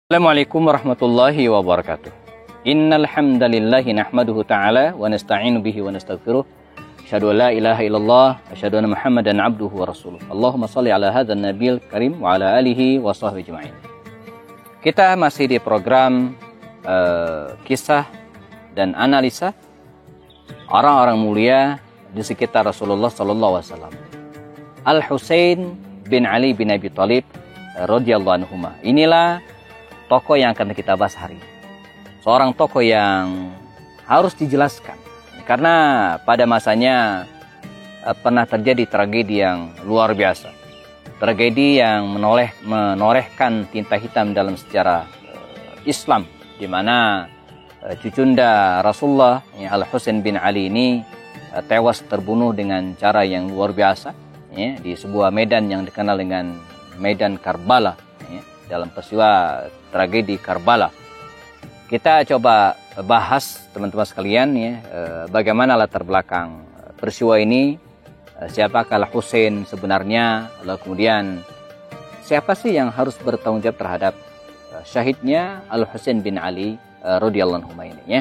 Assalamualaikum warahmatullahi wabarakatuh. Innal hamdalillahi nahmaduhu ta'ala wa nasta'inu bihi wa nastaghfiruh. Asyhadu an la ilaha illallah, asyhadu anna Muhammadan abduhu wa rasuluh. Allahumma shalli ala hadzal nabiyil karim wa ala alihi wa sahbihi ajma'in. Kita masih di program kisah dan analisa orang-orang mulia di sekitar Rasulullah sallallahu alaihi wasallam. Al-Husain bin Ali bin Abi Thalib radhiyallahu anhuma. Inilah tokoh yang akan kita bahas hari ini. Seorang tokoh yang harus dijelaskan. Karena pada masanya pernah terjadi tragedi yang luar biasa. Tragedi yang menorehkan tinta hitam dalam sejarah Islam. Di mana cucunda Rasulullah, Al-Husain bin Ali ini tewas terbunuh dengan cara yang luar biasa. Di sebuah medan yang dikenal dengan Medan Karbala. Dalam peristiwa tragedi Karbala. Kita coba bahas teman-teman sekalian bagaimana latar belakang peristiwa ini, siapakah Al-Husain sebenarnya, lalu kemudian siapa sih yang harus bertanggung jawab terhadap syahidnya Al-Husain bin Ali radhiyallahu anhu ini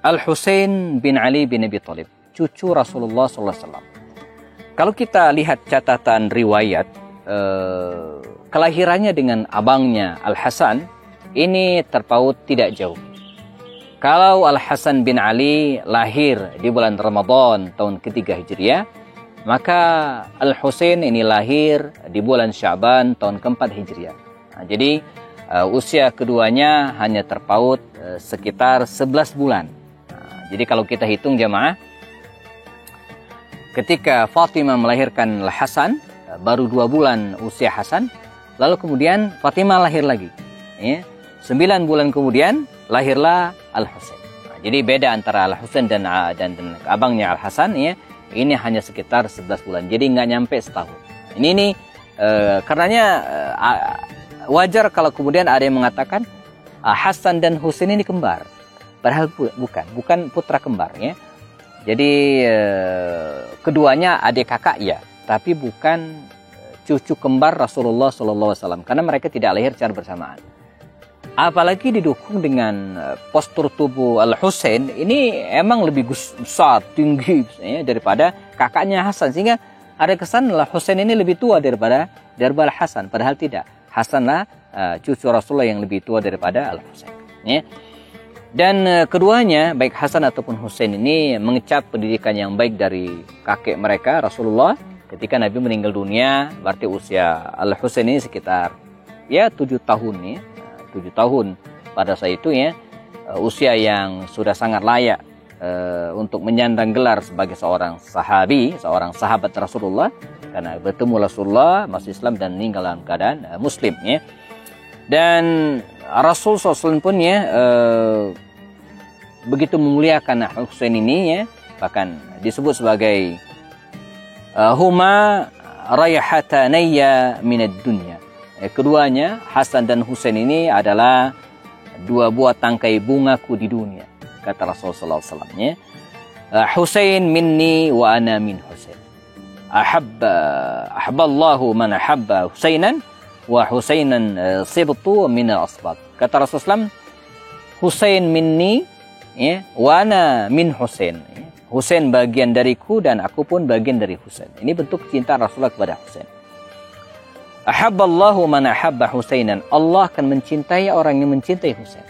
Al-Husain bin Ali bin Abi Thalib, cucu Rasulullah sallallahu alaihi wasallam. Kalau kita lihat catatan riwayat, kelahirannya dengan abangnya Al-Hasan ini terpaut tidak jauh. Kalau Al-Hasan bin Ali lahir di bulan Ramadan tahun ketiga Hijriah, maka Al-Husain ini lahir di bulan Sya'ban tahun keempat Hijriah. Jadi usia keduanya hanya terpaut sekitar 11 bulan. Jadi kalau kita hitung jamaah, ketika Fatimah melahirkan Al-Hasan, baru 2 bulan usia Hasan, lalu kemudian Fatimah lahir lagi. 9 bulan kemudian lahirlah Al-Husain. Jadi beda antara Al-Husain dan abangnya Al-Hasan, ini hanya sekitar 11 bulan. Jadi nggak nyampe setahun. Ini karenanya wajar kalau kemudian ada yang mengatakan Hasan dan Husain ini kembar. Padahal bukan putra kembar. Jadi keduanya adik kakak ya, tapi bukan cucu kembar Rasulullah SAW, karena mereka tidak lahir secara bersamaan. Apalagi didukung dengan postur tubuh Al-Husain ini emang lebih besar, tinggi daripada kakaknya Hasan, sehingga ada kesan Al-Husain ini lebih tua daripada Hasan, padahal tidak. Hasanlah cucu Rasulullah yang lebih tua daripada Al-Husain. Dan keduanya, baik Hasan ataupun Husain ini mengecap pendidikan yang baik dari kakek mereka Rasulullah. Ketika Nabi meninggal dunia, berarti usia Al-Husain ini sekitar 7 tahun 7 tahun pada saat itu usia yang sudah sangat layak untuk menyandang gelar sebagai seorang sahabat Rasulullah, karena bertemu Rasulullah masih Islam dan meninggal dalam keadaan Muslim. Dan Rasul SAW pun begitu memuliakan Al-Husain ini, bahkan disebut sebagai huma rayhatanayya minad dunya. Keduanya, Hasan dan Husain ini adalah 2 buah tangkai bungaku di dunia, kata Rasulullah SAW. Husain minni wa ana min Husain. Ahabballahu man ahabba Husainan wa Husainan sibtu min al-asbat. Kata Rasulullah SAW, Husain minni wa ana min Husain. Husain bagian dariku dan aku pun bagian dari Husain. Ini bentuk cinta Rasulullah kepada Husain. Ahabballahu man ahabba Husainan. Allah akan mencintai orang yang mencintai Husain.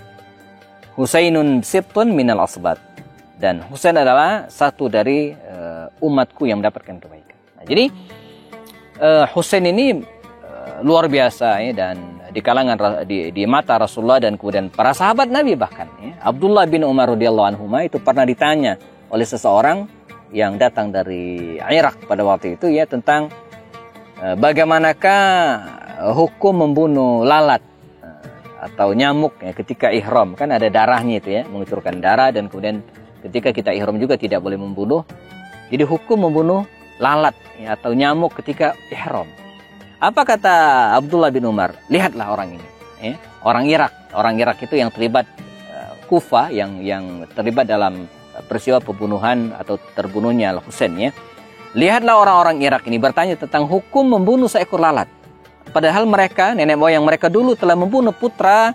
Husainun sibtun minal asbat. Dan Husain adalah satu dari umatku yang mendapatkan kebaikan. Jadi Husain ini luar biasa dan di kalangan di mata Rasulullah dan kemudian para sahabat Nabi bahkan. Abdullah bin Umar radhiyallahu anhu itu pernah ditanya oleh seseorang yang datang dari Irak pada waktu itu tentang bagaimanakah hukum membunuh lalat atau nyamuk ketika ihram, kan ada darahnya itu mengucurkan darah, dan kemudian ketika kita ihram juga tidak boleh membunuh. Jadi hukum membunuh lalat atau nyamuk ketika ihram. Apa kata Abdullah bin Umar? Lihatlah orang ini, orang Irak itu yang terlibat Kufah, yang terlibat dalam peristiwa pembunuhan atau terbunuhnya Al-Husain. Lihatlah orang-orang Irak ini bertanya tentang hukum membunuh seekor lalat. Padahal mereka, nenek moyang mereka dulu telah membunuh putra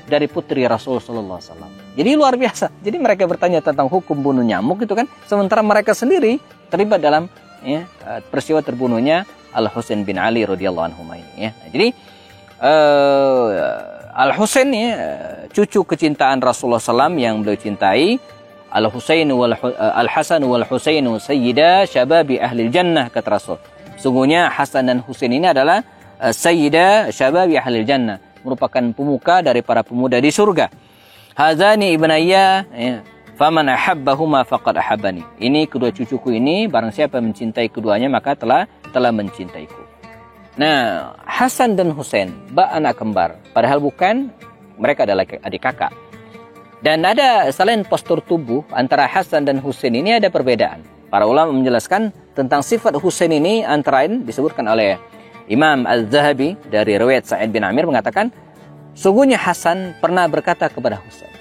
dari putri Rasul sallallahu alaihi wasallam. Jadi luar biasa. Jadi mereka bertanya tentang hukum bunuh nyamuk itu kan, sementara mereka sendiri terlibat dalam peristiwa terbunuhnya Al-Husain bin Ali radhiyallahu anhu ini ya. Nah, jadi Al-Husain cucu kecintaan Rasulullah SAW yang beliau cintai. Al-Hasan wal Husainu sayyida syababi ahli jannah, kata Rasul. Sungguhnya Hasan dan Husain ini adalah sayyida syababi ahli jannah, merupakan pemuka dari para pemuda di surga. Hazani ibnayya faman ahabbahuma faqad ahabbani. Ini kedua cucuku ini, barang siapa mencintai keduanya maka telah mencintaiku. Nah, Hasan dan Husain anak kembar, padahal bukan, mereka adalah adik kakak. Dan ada selain postur tubuh antara Hasan dan Husain ini ada perbedaan. Para ulama menjelaskan tentang sifat Husain ini, antara lain disebutkan oleh Imam Al-Zahabi dari riwayat Sa'id bin Amir mengatakan, sungguhnya Hasan pernah berkata kepada Husain.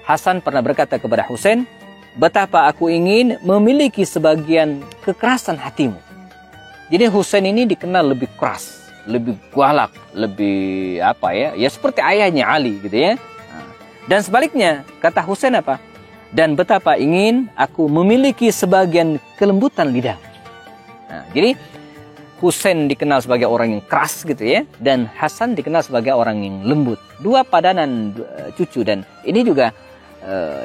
Hasan pernah berkata kepada Husain, betapa aku ingin memiliki sebagian kekerasan hatimu. Jadi Husain ini dikenal lebih keras, lebih galak, lebih ya seperti ayahnya Ali gitu ya. Dan sebaliknya, kata Husain apa? Dan betapa ingin aku memiliki sebagian kelembutan lidah. Nah, jadi Husain dikenal sebagai orang yang keras gitu ya, dan Hasan dikenal sebagai orang yang lembut. Dua padanan cucu, dan ini juga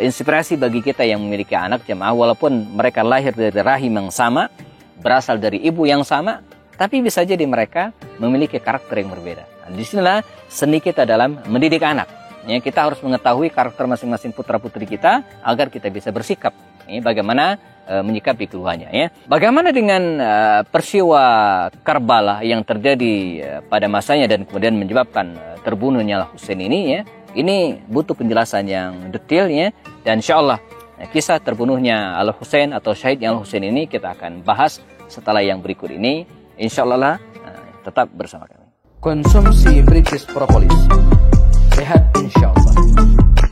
inspirasi bagi kita yang memiliki anak jemaah, walaupun mereka lahir dari rahim yang sama, berasal dari ibu yang sama, tapi bisa jadi mereka memiliki karakter yang berbeda. Nah, disinilah seni kita dalam mendidik anak. Ya, kita harus mengetahui karakter masing-masing putra-putri kita agar kita bisa bersikap bagaimana menyikapi keluhannya ya. Bagaimana dengan peristiwa Karbala yang terjadi pada masanya dan kemudian menyebabkan terbunuhnya Al-Husain ini ya. Ini butuh penjelasan yang detail ya, dan insyaallah kisah terbunuhnya Al-Husain atau syahidnya Al-Husain ini kita akan bahas setelah yang berikut ini. Insyaallah tetap bersama kami. Konsumsi British Propolis, sehat insyaallah.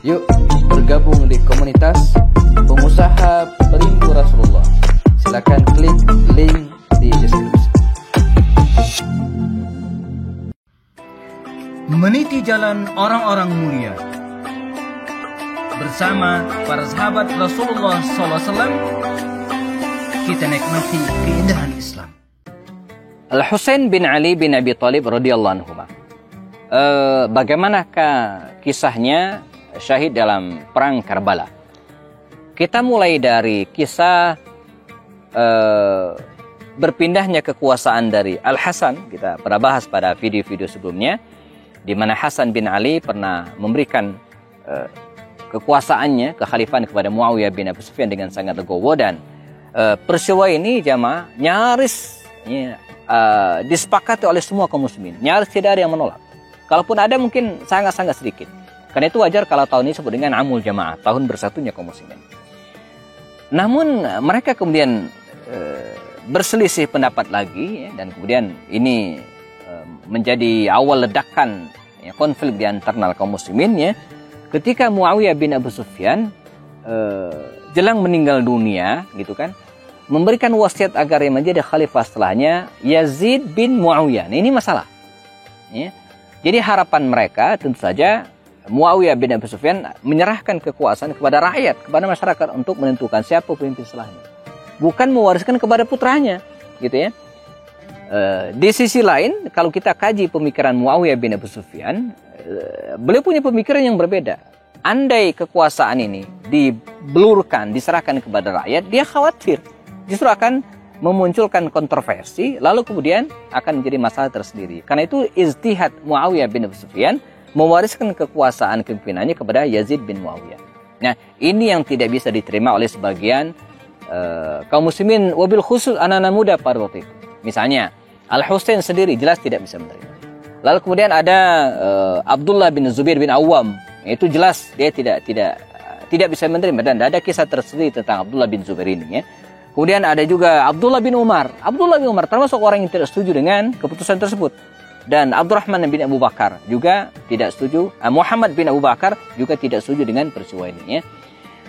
Yuk bergabung di komunitas pengusaha Perindu Rasulullah. Silakan klik link di deskripsi. Meniti jalan orang-orang mulia bersama para sahabat Rasulullah SAW, kita nikmati keindahan Islam. Al-Husain bin Ali bin Abi Thalib radhiyallahu anhu. Bagaimanakah kisahnya syahid dalam perang Karbala? Kita mulai dari kisah berpindahnya kekuasaan dari Al-Hasan. Kita pernah bahas pada video-video sebelumnya, di mana Hasan bin Ali pernah memberikan kekuasaannya, kekhalifahan kepada Muawiyah bin Abi Sufyan dengan sangat legowo, dan peristiwa ini jamaah nyaris disepakati oleh semua kaum muslimin. Nyaris tidak ada yang menolak. Kalaupun ada mungkin sangat-sangat sedikit. Karena itu wajar kalau tahun ini disebut dengan Amul Jamaah, tahun bersatunya kaum muslimin. Namun mereka kemudian berselisih pendapat lagi ya, dan kemudian ini menjadi awal ledakan konflik di antara kaum muslimin ya, ketika Muawiyah bin Abu Sufyan jelang meninggal dunia gitu kan, memberikan wasiat agar yang menjadi khalifah setelahnya Yazid bin Muawiyah. Nah, ini masalah ya. Jadi harapan mereka tentu saja Muawiyah bin Abi Sufyan menyerahkan kekuasaan kepada rakyat, kepada masyarakat untuk menentukan siapa pemimpin setelahnya, bukan mewariskan kepada putranya gitu ya. Di sisi lain, kalau kita kaji pemikiran Muawiyah bin Abi Sufyan, beliau punya pemikiran yang berbeda. Andai kekuasaan ini dibelurkan, diserahkan kepada rakyat, dia khawatir justru akan memunculkan kontroversi, lalu kemudian akan menjadi masalah tersendiri. Karena itu ijtihad Muawiyah bin Abi Sufyan mewariskan kekuasaan kepimpinannya kepada Yazid bin Muawiyah. Nah, ini yang tidak bisa diterima oleh sebagian kaum muslimin, wabil khusus anak-anak muda pada waktu itu. Misalnya Al-Husain sendiri jelas tidak bisa menerima. Lalu kemudian ada Abdullah bin Zubair bin Awam, itu jelas dia tidak bisa menerima, dan ada kisah tersendiri tentang Abdullah bin Zubair ini ya. Kemudian ada juga Abdullah bin Umar. Abdullah bin Umar termasuk orang yang tidak setuju dengan keputusan tersebut. Dan Abdurrahman bin Abu Bakar juga tidak setuju. Muhammad bin Abu Bakar juga tidak setuju dengan peristiwa ini ya.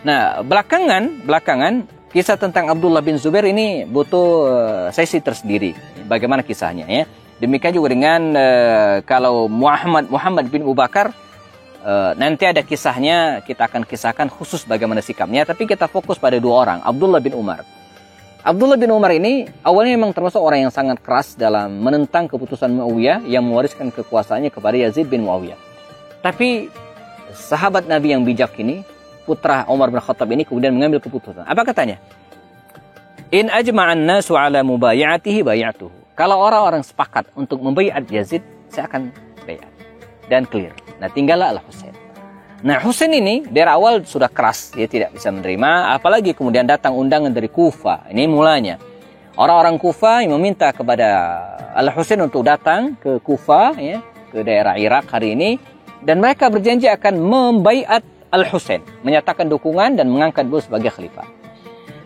Nah, belakangan kisah tentang Abdullah bin Zubair ini butuh sesi tersendiri. Bagaimana kisahnya ya? Demikian juga dengan kalau Muhammad bin Abu Bakar, nanti ada kisahnya, kita akan kisahkan khusus bagaimana sikapnya, tapi kita fokus pada dua orang, Abdullah bin Umar. Abdullah bin Umar ini awalnya memang termasuk orang yang sangat keras dalam menentang keputusan Muawiyah yang mewariskan kekuasaannya kepada Yazid bin Muawiyah. Tapi sahabat Nabi yang bijak ini, putra Umar bin Khattab ini kemudian mengambil keputusan. Apa katanya? In ajma'an nasu ala mubayatihi bayatuhu. Kalau orang-orang sepakat untuk membaiat Yazid, saya akan bayat. Dan clear. Nah, tinggallah Al-Husain. Nah, Husain ini dari awal sudah keras, dia tidak bisa menerima, apalagi kemudian datang undangan dari Kufa. Ini mulanya. Orang-orang Kufa yang meminta kepada Al-Husain untuk datang ke Kufa, ya, ke daerah Irak hari ini, dan mereka berjanji akan membaiat Al-Husain, menyatakan dukungan dan mengangkat beliau sebagai khalifah.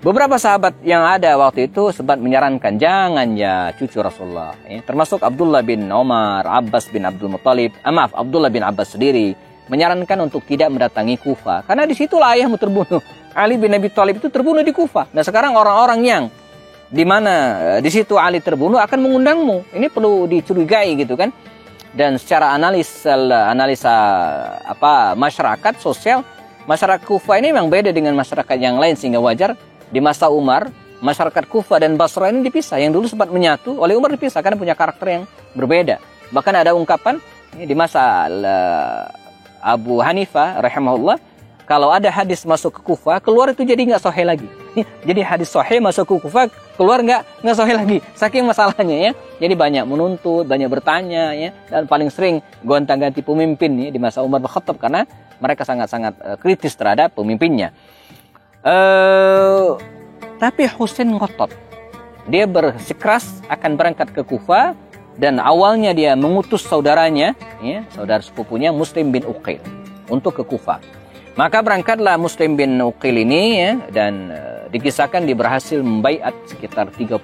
Beberapa sahabat yang ada waktu itu sempat menyarankan, jangan ya cucu Rasulullah, ya, termasuk Abdullah bin Umar, Abbas bin Abdul Muttalib, Abdullah bin Abbas sendiri menyarankan untuk tidak mendatangi Kufa, karena disitulah ayahmu terbunuh. Ali bin Abi Thalib itu terbunuh di Kufa. Nah, sekarang orang-orang yang di mana di situ Ali terbunuh akan mengundangmu. Ini perlu dicurigai gitu kan. Dan secara analisa masyarakat sosial, masyarakat Kufa ini memang beda dengan masyarakat yang lain, sehingga wajar di masa Umar masyarakat Kufa dan Basra ini dipisah. Yang dulu sempat menyatu, oleh Umar dipisah karena punya karakter yang berbeda. Bahkan ada ungkapan di masa Abu Hanifah rahimahullah, kalau ada hadis masuk ke Kufa, keluar itu jadi nggak sahih lagi. Jadi hadis sahih masuk ke Kufa, keluar nggak sahih lagi. Saking masalahnya ya. Jadi banyak menuntut, banyak bertanya ya, dan paling sering gonta-ganti pemimpin ya di masa Umar bin Khattab karena mereka sangat-sangat kritis terhadap pemimpinnya. Tapi Husain ngotot. Dia bersikeras akan berangkat ke Kufa, dan awalnya dia mengutus saudaranya, ya, saudara sepupunya Muslim bin Uqil untuk ke Kufa. Maka berangkatlah Muslim bin Uqil ini ya, dan dikisahkan dia berhasil membaiat sekitar 30.000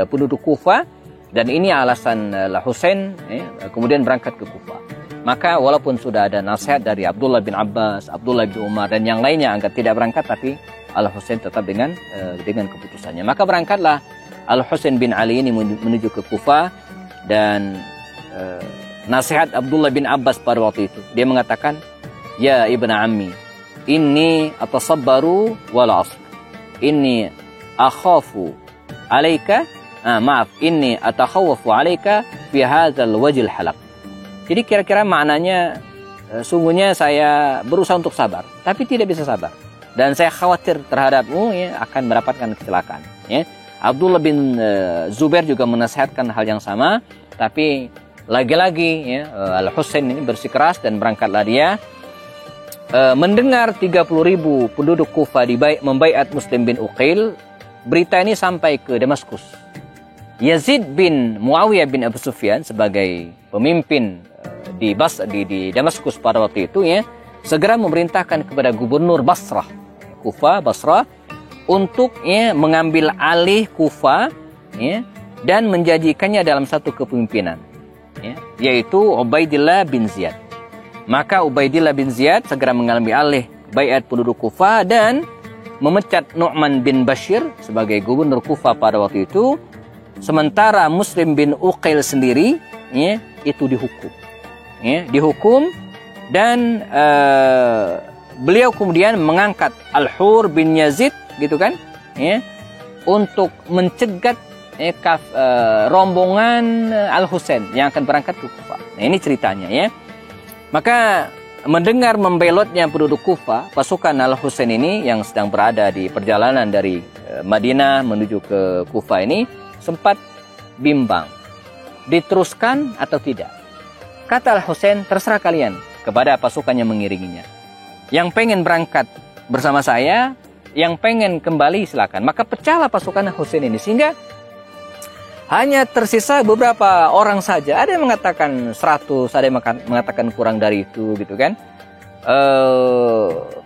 penduduk Kufa, dan ini alasan Husain ya, kemudian berangkat ke Kufa. Maka walaupun sudah ada nasihat dari Abdullah bin Abbas, Abdullah bin Umar dan yang lainnya agar tidak berangkat, tapi Al-Husain tetap dengan keputusannya. Maka berangkatlah Al-Husain bin Ali ini menuju ke Kufa, dan nasihat Abdullah bin Abbas pada waktu itu, dia mengatakan, ya ibna ammi, inni atasabbaru wala asbir, inni akhafu alaika, inni atakhawwafu alaika fi hadzal wajhil halaq. Jadi kira-kira maknanya, sungguhnya saya berusaha untuk sabar, tapi tidak bisa sabar, dan saya khawatir terhadapmu ya, akan mendapatkan kecelakaan ya. Abdullah bin Zubair juga menasihatkan hal yang sama, tapi lagi-lagi ya, Al-Husain ini bersikeras dan berangkatlah dia. Mendengar 30.000 penduduk Kufa membaiat Muslim bin Uqil, berita ini sampai ke Damaskus. Yazid bin Muawiyah bin Abu Sufyan sebagai pemimpin di Damaskus pada waktu itu ya, segera memerintahkan kepada gubernur Basrah, Kufa, Basrah, untuk ya, mengambil alih Kufa ya, dan menjadikannya dalam satu kepemimpinan ya, yaitu Ubaidillah bin Ziyad. Maka Ubaidillah bin Ziyad segera mengambil alih baiat penduduk Kufa dan memecat Nu'man bin Bashir sebagai gubernur Kufa pada waktu itu. Sementara Muslim bin Uqil sendiri ya, itu dihukum. Ya, dihukum, dan beliau kemudian mengangkat Al-Hur bin Yazid gitu kan ya, untuk mencegat rombongan Al-Husain yang akan berangkat ke Kufa. Nah, ini ceritanya ya. Maka mendengar membelotnya penduduk Kufa, pasukan Al-Husain ini yang sedang berada di perjalanan dari Madinah menuju ke Kufa ini sempat bimbang, diteruskan atau tidak. Kata Al-Husain, terserah kalian, kepada pasukan yang mengiringinya. Yang pengen berangkat bersama saya, yang pengen kembali silakan. Maka pecahlah pasukan Al-Husain ini, sehingga hanya tersisa beberapa orang saja. Ada yang mengatakan 100, ada yang mengatakan kurang dari itu gitu kan.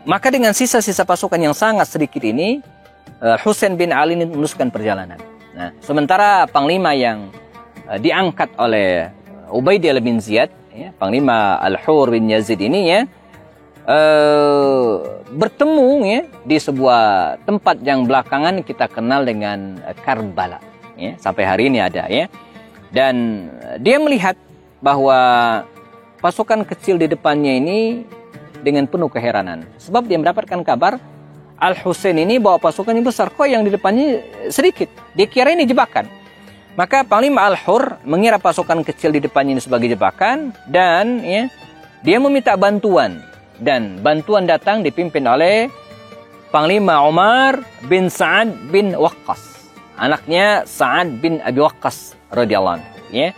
Maka dengan sisa-sisa pasukan yang sangat sedikit ini, Husain bin Ali ini meneruskan perjalanan. Nah, sementara panglima yang diangkat oleh Ubaidillah bin Ziyad ya, panglima Al-Hur bin Yazid ini ya, bertemu ya, di sebuah tempat yang belakangan kita kenal dengan Karbala. Ya, sampai hari ini ada ya. Dan dia melihat bahwa pasukan kecil di depannya ini dengan penuh keheranan. Sebab dia mendapatkan kabar Al-Husain ini bawa pasukan yang besar, kok yang di depannya sedikit. Dia kira ini jebakan. Maka Panglima Al-Hur mengira pasukan kecil di depannya ini sebagai jebakan, dan ya, dia meminta bantuan. Dan bantuan datang dipimpin oleh Panglima Umar bin Sa'ad bin Waqqas, anaknya Sa'ad bin Abi Waqqas radhiyallahu anhu. Ya.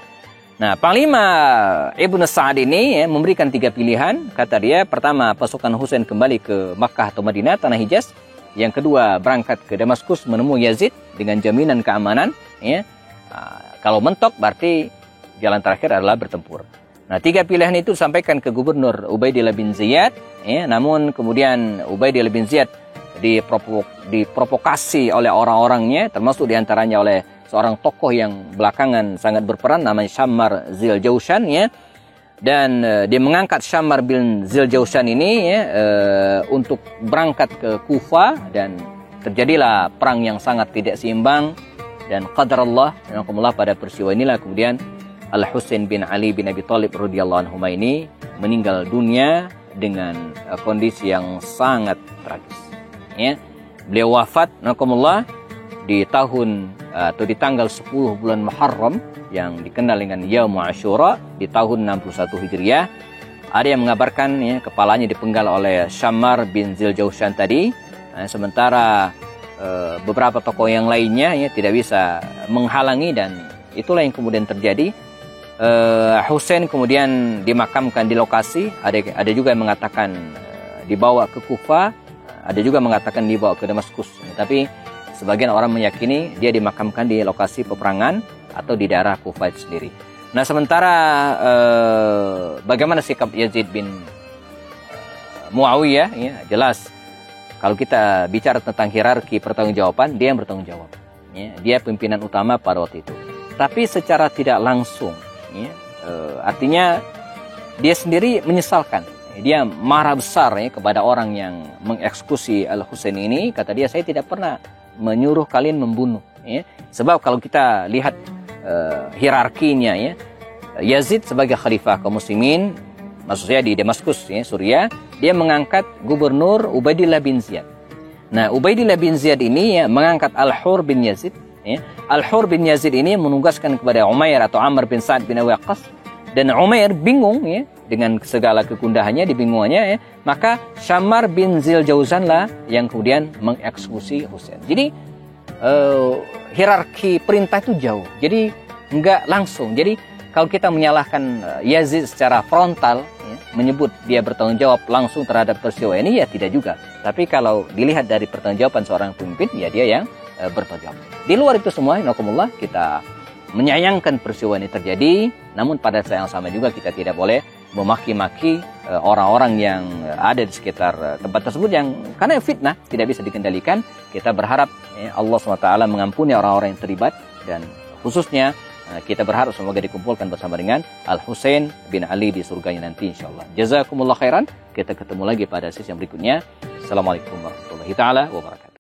Nah, Panglima Ibnu Sa'ad ini ya, memberikan 3 pilihan. Kata dia, pertama, pasukan Husain kembali ke Makkah atau Madinah, tanah Hijaz. Yang kedua, berangkat ke Damaskus menemui Yazid dengan jaminan keamanan. Ya. Kalau mentok berarti jalan terakhir adalah bertempur. Nah, 3 pilihan itu disampaikan ke Gubernur Ubaidillah bin Ziyad. Ya, namun kemudian Ubaidillah bin Ziyad diprovokasi oleh orang-orangnya, termasuk diantaranya oleh seorang tokoh yang belakangan sangat berperan, namanya Syammar Zil-Jaushan, ya. Dan dia mengangkat Syammar bin Zil-Jaushan ini ya, untuk berangkat ke Kufa, dan terjadilah perang yang sangat tidak seimbang. Dan qadarullah pada peristiwa inilah kemudian Al-Husain bin Ali bin Abi Thalib radhiyallahu anhu ini meninggal dunia dengan kondisi yang sangat tragis. Ya. Beliau wafat di tahun atau di tanggal 10 bulan Muharram yang dikenal dengan Yaum Ashura di tahun 61 Hijriah. Ada yang mengabarkan ya, kepalanya dipenggal oleh Syammar bin Zil-Jaushan tadi, sementara beberapa tokoh yang lainnya ya tidak bisa menghalangi, dan itulah yang kemudian terjadi. Husain kemudian dimakamkan di lokasi. Ada juga yang mengatakan dibawa ke Kufa, ada juga mengatakan dibawa ke Damaskus. Tapi sebagian orang meyakini dia dimakamkan di lokasi peperangan atau di daerah Kufa itu sendiri. Nah, sementara bagaimana sikap Yazid bin Muawiyah, ya, jelas kalau kita bicara tentang hierarki pertanggungjawaban, dia yang bertanggung jawab. Ya, dia pimpinan utama pada waktu itu. Tapi secara tidak langsung, ya, artinya dia sendiri menyesalkan. Dia marah besar ya, kepada orang yang mengeksekusi Al-Husain ini. Kata dia, saya tidak pernah menyuruh kalian membunuh. Ya. Sebab kalau kita lihat hierarkinya, ya, Yazid sebagai khalifah kaum muslimin, maksudnya di Damaskus, ya, Suriah, dia mengangkat Gubernur Ubaidillah bin Ziyad. Nah, Ubaidillah bin Ziyad ini ya, mengangkat Al-Hur bin Yazid. Ya. Al-Hur bin Yazid ini menugaskan kepada Umair atau Amr bin Sa'ad bin Abi Waqqas. Dan Umair bingung ya, dengan segala kegundahannya, dibingungannya ya, maka Syammar bin Zil-Jaushan lah yang kemudian mengeksekusi Husain. Jadi hierarki perintah itu jauh. Jadi enggak langsung. Jadi kalau kita menyalahkan Yazid secara frontal, ya, menyebut dia bertanggung jawab langsung terhadap peristiwa ini, ya tidak juga. Tapi kalau dilihat dari pertanggungjawaban seorang pemimpin, ya dia yang bertanggung jawab. Di luar itu semua, innakumullah, kita menyayangkan peristiwa ini terjadi, namun pada saat yang sama juga kita tidak boleh memaki-maki orang-orang yang ada di sekitar tempat tersebut yang karena fitnah tidak bisa dikendalikan. Kita berharap ya, Allah SWT mengampuni orang-orang yang terlibat, dan khususnya kita berharap semoga dikumpulkan bersama dengan Al-Husain bin Ali di surganya nanti insyaallah. Jazakumullah khairan. Kita ketemu lagi pada sesi yang berikutnya. Assalamualaikum warahmatullahi taala wabarakatuh.